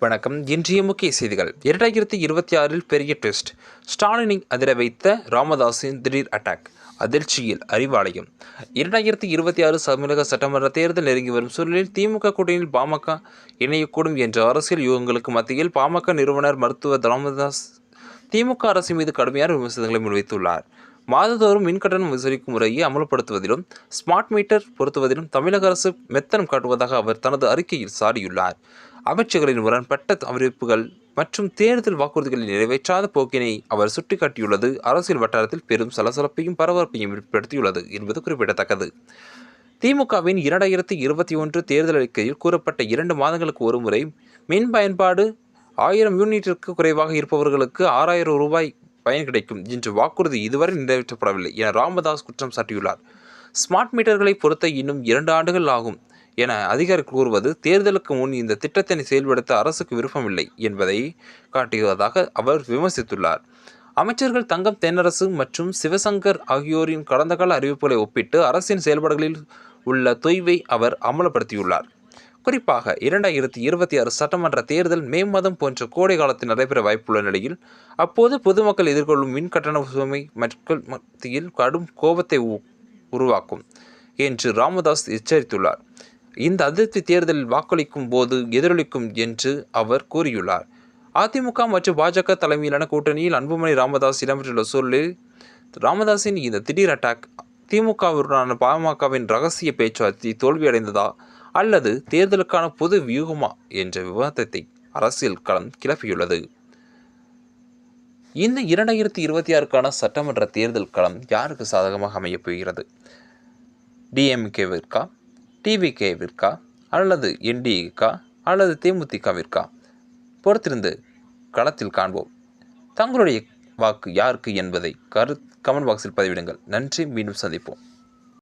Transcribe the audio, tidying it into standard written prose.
வணக்கம். இன்றைய முக்கிய செய்திகள். 2026 பெரிய ட்விஸ்ட். ஸ்டாலினை அதிர வைத்த ராமதாஸின் திடீர் அட்டாக். அதிர்ச்சியில் அறிவாலயம். 2026 தமிழக சட்டமன்ற தேர்தல் நெருங்கி வரும் சூழலில் திமுக கூட்டணியில் பாமக இணையக்கூடும் என்ற அரசியல் யூகங்களுக்கு மத்தியில் பாமக நிறுவனர் மருத்துவர் ராமதாஸ் திமுக அரசு மீது கடுமையான விமர்சனங்களை முன்வைத்துள்ளார். மாதந்தோறும் மின்கட்டணம் வசூலிக்கும் முறையை அமல்படுத்துவதிலும் ஸ்மார்ட் மீட்டர் பொருத்துவதிலும் தமிழக அரசு மெத்தனம் காட்டுவதாக அவர் தனது அறிக்கையில் சாடியுள்ளார். அமைச்சர்களின் முரண்பட்ட அறிவிப்புகள் மற்றும் தேர்தல் வாக்குறுதிகளை நிறைவேற்றாத போக்கினை அவர் சுட்டிக்காட்டியுள்ளது அரசியல் வட்டாரத்தில் பெரும் சலசலப்பையும் பரபரப்பையும் ஏற்படுத்தியுள்ளது என்பது குறிப்பிடத்தக்கது. திமுகவின் 2021 தேர்தல் அறிக்கையில் கூறப்பட்ட 2 மாதங்களுக்கு ஒருமுறை மின் பயன்பாடு 1000 யூனிட்டிற்கு குறைவாக இருப்பவர்களுக்கு 6000 ரூபாய் பயன் கிடைக்கும் என்ற வாக்குறுதி இதுவரை நிறைவேற்றப்படவில்லை என ராமதாஸ் குற்றம் சாட்டியுள்ளார். ஸ்மார்ட் மீட்டர்களை பொருத்த இன்னும் 2 ஆண்டுகள் ஆகும் என அதிகாரிகள் கூறுவது தேர்தலுக்கு முன் இந்த திட்டத்தினை செயல்படுத்த அரசுக்கு விருப்பமில்லை என்பதை காட்டுவதாக அவர் விமர்சித்துள்ளார். அமைச்சர்கள் தங்கம் தென்னரசு மற்றும் சிவசங்கர் ஆகியோரின் கடந்த கால அறிவிப்புகளை ஒப்பிட்டு அரசின் செயல்பாடுகளில் உள்ள தொய்வை அவர் அமலப்படுத்தியுள்ளார். குறிப்பாக 2026 சட்டமன்ற தேர்தல் மே மாதம் போன்ற கோடை காலத்தில் நடைபெற வாய்ப்புள்ள நிலையில் அப்போது பொதுமக்கள் எதிர்கொள்ளும் மின் கட்டண சுமை மக்கள் மத்தியில் கடும் கோபத்தை உருவாக்கும் என்று ராமதாஸ் எச்சரித்துள்ளார். இந்த அதிருப்தி தேர்தலில் வாக்களிக்கும் போது எதிரொலிக்கும் என்று அவர் கூறியுள்ளார். அதிமுக மற்றும் பாஜக தலைமையிலான கூட்டணியில் அன்புமணி ராமதாஸ் இடம்பெற்றுள்ள சூழலில் ராமதாஸின் இந்த திடீர் அட்டாக் திமுகவுடனான பாமகவின் ரகசிய பேச்சுவார்த்தை தோல்வியடைந்ததா அல்லது தேர்தலுக்கான பொது வியூகமா என்ற விவாதத்தை அரசியல் களம் கிளப்பியுள்ளது. இந்த 2026க்கான சட்டமன்ற தேர்தல் களம் யாருக்கு சாதகமாக அமையப் போகிறது? டிஎம்கேவிற்கா, டிவிகேவிற்கா அல்லது என்டிஏக்கா அல்லது தேமுதிகவிற்கா? பொறுத்திருந்து களத்தில் காண்போம். தங்களுடைய வாக்கு யாருக்கு என்பதை கமெண்ட் பாக்ஸில் பதிவிடுங்கள். நன்றி. மீண்டும் சந்திப்போம்.